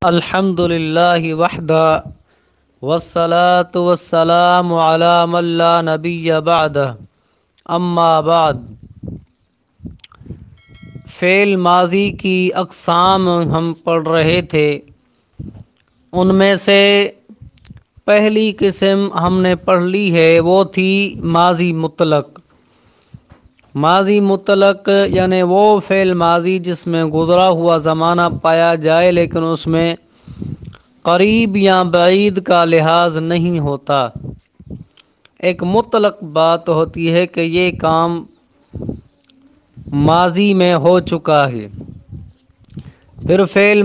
الحمد للہ وحدہ والصلاة والسلام علی من لا نبی بعدہ اما بعد۔ فعل ماضی کی اقسام ہم پڑھ رہے تھے، ان میں سے پہلی قسم ہم نے پڑھ لی ہے، وہ تھی ماضی مطلق۔ ماضی مطلق یعنی وہ فعل ماضی جس میں گزرا ہوا زمانہ پایا جائے لیکن اس میں قریب یا بعید کا لحاظ نہیں ہوتا۔ ایک مطلق بات ہوتی ہے کہ یہ کام ماضی میں ہو چکا ہے۔ پھر فعل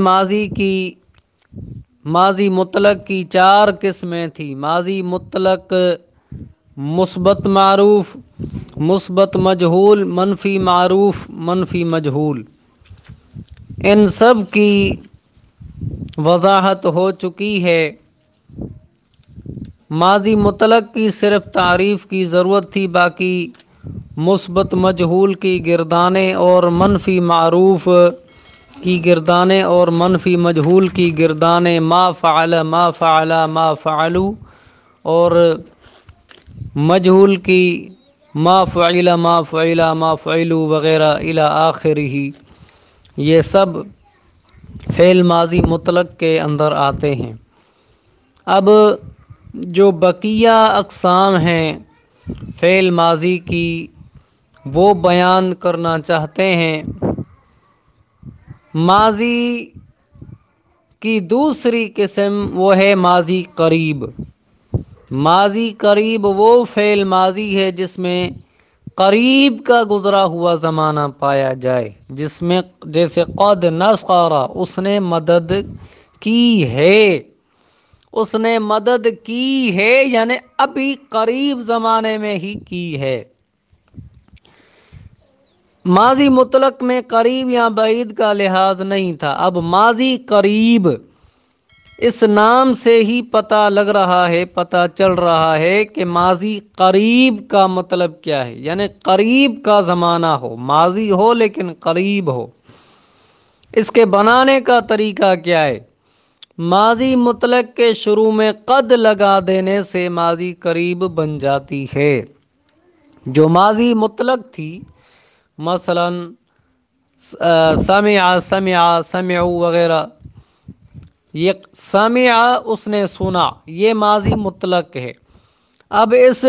ماضی مطلق کی چار قسمیں تھیں: ماضی مطلق، مثبت معروف، مثبت مجہول، منفی معروف، منفی مجہول۔ ان سب کی وضاحت ہو چکی ہے۔ ماضی مطلق کی صرف تعریف کی ضرورت تھی، باقی مثبت مجہول کی گردانیں اور منفی معروف کی گردانیں اور منفی مجہول کی گردانیں ما فعل، ما فعل، ما فعلوا، اور مجہول کی ما فعل، ما فعل، ما فعلوا وغیرہ الی آخرہ، یہ سب فعل ماضی مطلق کے اندر آتے ہیں۔ اب جو بقیہ اقسام ہیں فعل ماضی کی وہ بیان کرنا چاہتے ہیں۔ ماضی کی دوسری قسم وہ ہے ماضی قریب۔ ماضی قریب وہ فعل ماضی ہے جس میں قریب کا گزرا ہوا زمانہ پایا جائے، جس میں جیسے قد نصر، اس نے مدد کی ہے، اس نے مدد کی ہے یعنی ابھی قریب زمانے میں ہی کی ہے۔ ماضی مطلق میں قریب یا بعید کا لحاظ نہیں تھا۔ اب ماضی قریب، اس نام سے ہی پتہ لگ رہا ہے، پتہ چل رہا ہے کہ ماضی قریب کا مطلب کیا ہے، یعنی قریب کا زمانہ ہو، ماضی ہو لیکن قریب ہو۔ اس کے بنانے کا طریقہ کیا ہے؟ ماضی مطلق کے شروع میں قد لگا دینے سے ماضی قریب بن جاتی ہے۔ جو ماضی مطلق تھی، مثلا سمع، سمع، سمعوا وغیرہ، یہ سمع اس نے سنا، یہ ماضی مطلق ہے۔ اب اس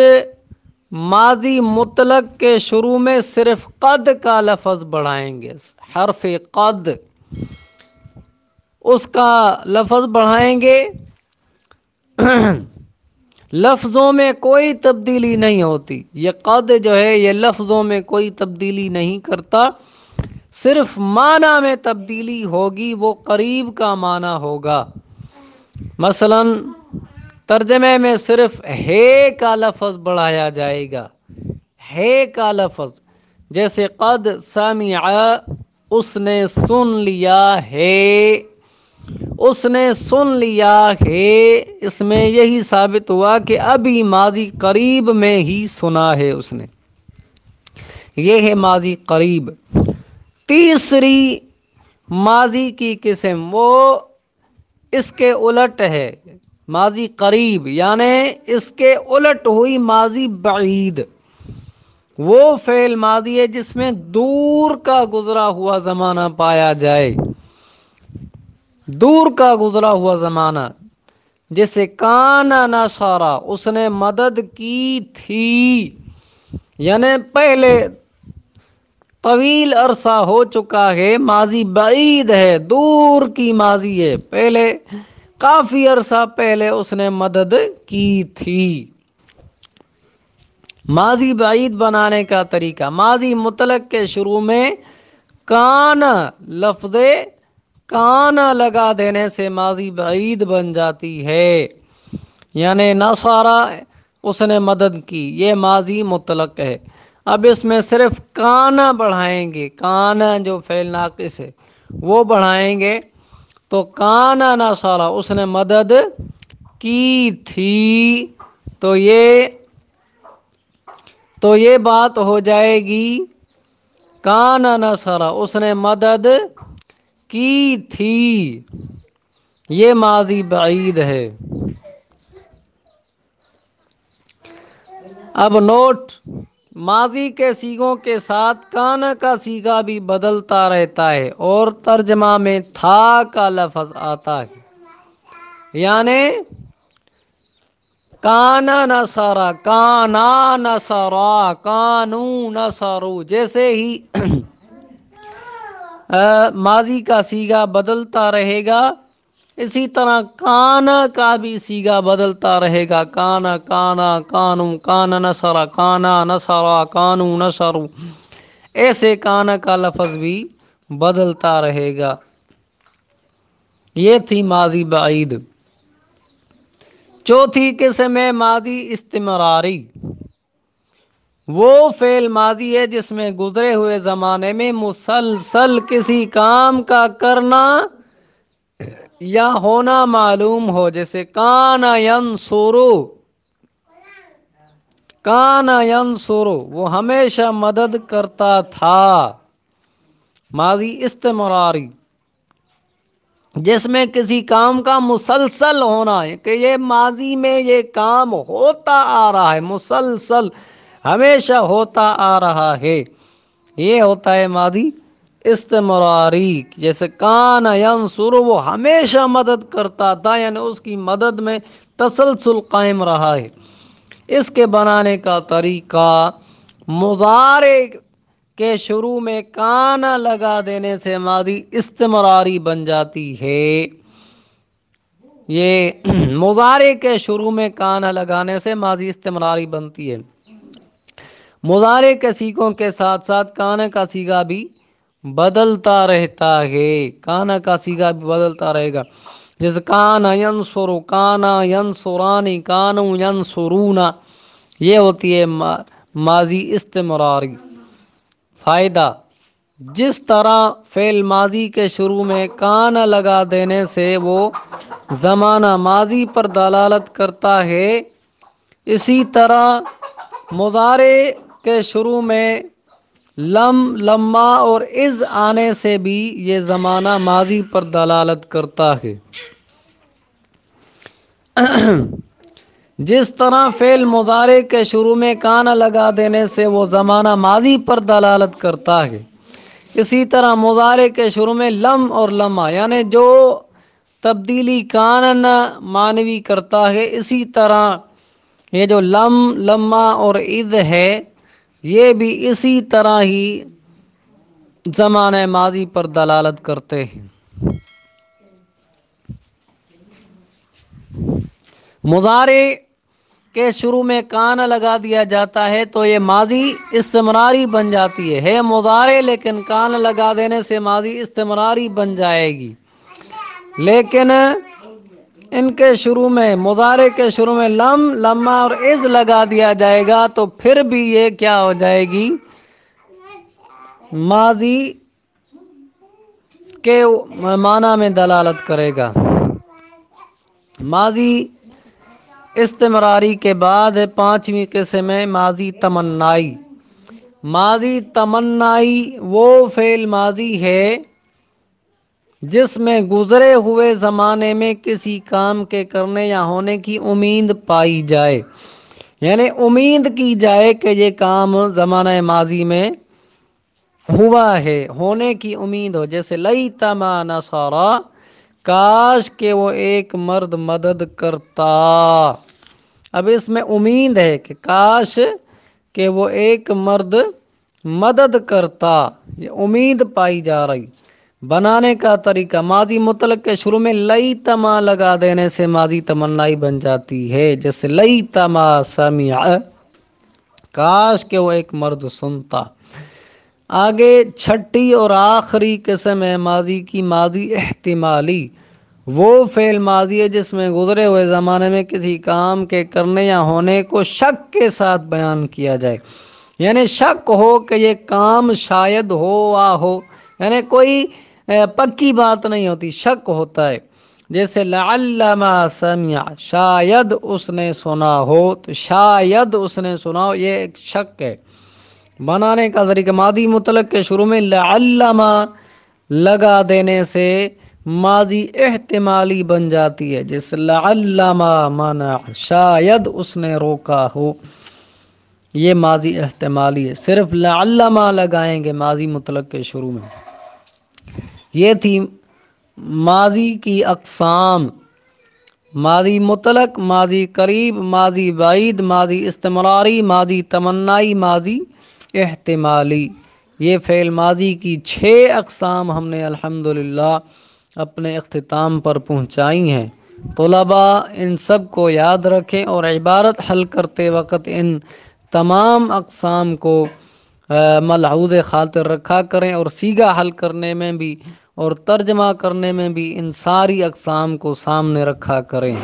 ماضی مطلق کے شروع میں صرف قد کا لفظ بڑھائیں گے، حرف قد، اس کا لفظ بڑھائیں گے۔ لفظوں میں کوئی تبدیلی نہیں ہوتی، یہ قد جو ہے یہ لفظوں میں کوئی تبدیلی نہیں کرتا، صرف معنی میں تبدیلی ہوگی، وہ قریب کا معنی ہوگا۔ مثلا ترجمے میں صرف ہے کا لفظ بڑھایا جائے گا، ہے کا لفظ، جیسے قد سمع، اس نے سن لیا ہے، اس نے سن لیا ہے، اس میں یہی ثابت ہوا کہ ابھی ماضی قریب میں ہی سنا ہے اس نے، یہ ہے ماضی قریب۔ تیسری ماضی کی قسم وہ اس کے الٹ ہے، ماضی قریب یعنی اس کے الٹ ہوئی ماضی بعید۔ وہ فعل ماضی ہے جس میں دور کا گزرا ہوا زمانہ پایا جائے، دور کا گزرا ہوا زمانہ، جیسے کان نصارا، اس نے مدد کی تھی، یعنی پہلے طویل عرصہ ہو چکا ہے، ماضی بعید ہے، دور کی ماضی ہے، پہلے کافی عرصہ پہلے اس نے مدد کی تھی۔ ماضی بعید بنانے کا طریقہ، ماضی مطلق کے شروع میں کان، لفظ کان لگا دینے سے ماضی بعید بن جاتی ہے، یعنی نصارا، اس نے مدد کی، یہ ماضی مطلق ہے۔ اب اس میں صرف کان بڑھائیں گے، کان جو فعل ناقص ہے وہ بڑھائیں گے، تو کان نصارا، اس نے مدد کی تھی، تو یہ بات ہو جائے گی کان نصارا، اس نے مدد کی تھی، یہ ماضی بعید ہے۔ اب نوٹ، ماضی کے صیغوں کے ساتھ کانا کا صیغہ بھی بدلتا رہتا ہے اور ترجمہ میں تھا کا لفظ آتا ہے، یعنی کانا نصارا، کانا نصارا، کانو نصارو، جیسے ہی ماضی کا صیغہ بدلتا رہے گا اسی طرح کانا کا بھی صیغہ بدلتا رہے گا، کانا کانا کانو، کانا نصرا، کانا نصرا، کانو نصرو، ایسے کانا کا لفظ بھی بدلتا رہے گا۔ یہ تھی ماضی بعید۔ چوتھی قسم ہے ماضی استمراری۔ وہ فعل ماضی ہے جس میں گزرے ہوئے زمانے میں مسلسل کسی کام کا کرنا یا ہونا معلوم ہو، جیسے کانا ینصرو، کانا ینصرو، وہ ہمیشہ مدد کرتا تھا۔ ماضی استمراری جس میں کسی کام کا مسلسل ہونا ہے کہ یہ ماضی میں یہ کام ہوتا آ رہا ہے، مسلسل ہمیشہ ہوتا آ رہا ہے، یہ ہوتا ہے ماضی استمراری۔ جیسے کانا ینصر، وہ ہمیشہ مدد کرتا تھا، یعنی اس کی مدد میں تسلسل قائم رہا ہے۔ اس کے بنانے کا طریقہ، مضارع کے شروع میں کانا لگا دینے سے ماضی استمراری بن جاتی ہے۔ یہ مضارع کے شروع میں کانا لگانے سے ماضی استمراری بنتی ہے۔ مضارع کے صیغوں کے ساتھ ساتھ کانا کا صیغہ بھی بدلتا رہتا ہے، کانا کا صیغہ بھی بدلتا رہے گا، جیسے کانا ینصر، کانا ینصرانی، کانو ینصرون، یہ ہوتی ہے ماضی استمراری۔ فائدہ، جس طرح فعل ماضی کے شروع میں کانا لگا دینے سے وہ زمانہ ماضی پر دلالت کرتا ہے، اسی طرح مضارع کے شروع میں لم، لما اور از آنے سے بھی یہ زمانہ ماضی پر دلالت کرتا ہے۔ جس طرح فعل مضارع کے شروع میں کانا لگا دینے سے وہ زمانہ ماضی پر دلالت کرتا ہے، اسی طرح مضارع کے شروع میں لم اور لما یعنی جو تبدیلی کانا معنوی کرتا ہے، اسی طرح یہ جو لم، لما اور اذ ہے یہ بھی اسی طرح ہی زمانہ ماضی پر دلالت کرتے ہیں۔ مضارع کے شروع میں کانا لگا دیا جاتا ہے تو یہ ماضی استمراری بن جاتی ہے مضارع، لیکن کانا لگا دینے سے ماضی استمراری بن جائے گی۔ لیکن ان کے شروع میں، مضارع کے شروع میں لم، لما اور از لگا دیا جائے گا تو پھر بھی یہ کیا ہو جائے گی، ماضی کے معنی میں دلالت کرے گا۔ ماضی استمراری کے بعد پانچویں قسم ہے ماضی تمنائی۔ ماضی تمنائی وہ فعل ماضی ہے جس میں گزرے ہوئے زمانے میں کسی کام کے کرنے یا ہونے کی امید پائی جائے، یعنی امید کی جائے کہ یہ کام زمانہ ماضی میں ہوا ہے، ہونے کی امید ہو، جیسے لیت ما نصرا، کاش کہ وہ ایک مرد مدد کرتا۔ اب اس میں امید ہے کہ کاش کہ وہ ایک مرد مدد کرتا، یہ امید پائی جا رہی۔ بنانے کا طریقہ، ماضی مطلق کے شروع میں لیت ما لگا دینے سے ماضی تمنائی بن جاتی ہے، جیسے لیت ما سمع، کاش کہ وہ ایک مرد سنتا۔ آگے چھٹی اور آخری قسم ہے ماضی کی ماضی احتمالی۔ وہ فعل ماضی ہے جس میں گزرے ہوئے زمانے میں کسی کام کے کرنے یا ہونے کو شک کے ساتھ بیان کیا جائے، یعنی شک ہو کہ یہ کام شاید ہو یا ہو، یعنی کوئی پکی بات نہیں ہوتی، شک ہوتا ہے، جیسے لعل ما سمع، شاید اس نے سنا ہو، تو شاید اس نے سنا ہو یہ ایک شک ہے۔ بنانے کا طریقہ، ماضی مطلق کے شروع میں لعل ما لگا دینے سے ماضی احتمالی بن جاتی ہے، جیسے لعلما منع، شاید اس نے روکا ہو، یہ ماضی احتمالی ہے، صرف لعلما لگائیں گے ماضی مطلق کے شروع میں۔ یہ تھی ماضی کی اقسام: ماضی مطلق، ماضی قریب، ماضی بعید، ماضی استمراری، ماضی تمنائی، ماضی احتمالی۔ یہ فعل ماضی کی 6 اقسام ہم نے الحمدللہ اپنے اختتام پر پہنچائی ہیں۔ طلباء ان سب کو یاد رکھیں اور عبارت حل کرتے وقت ان تمام اقسام کو ملحوظ خاطر رکھا کریں، اور صیغہ حل کرنے میں بھی اور ترجمہ کرنے میں بھی ان ساری اقسام کو سامنے رکھا کریں۔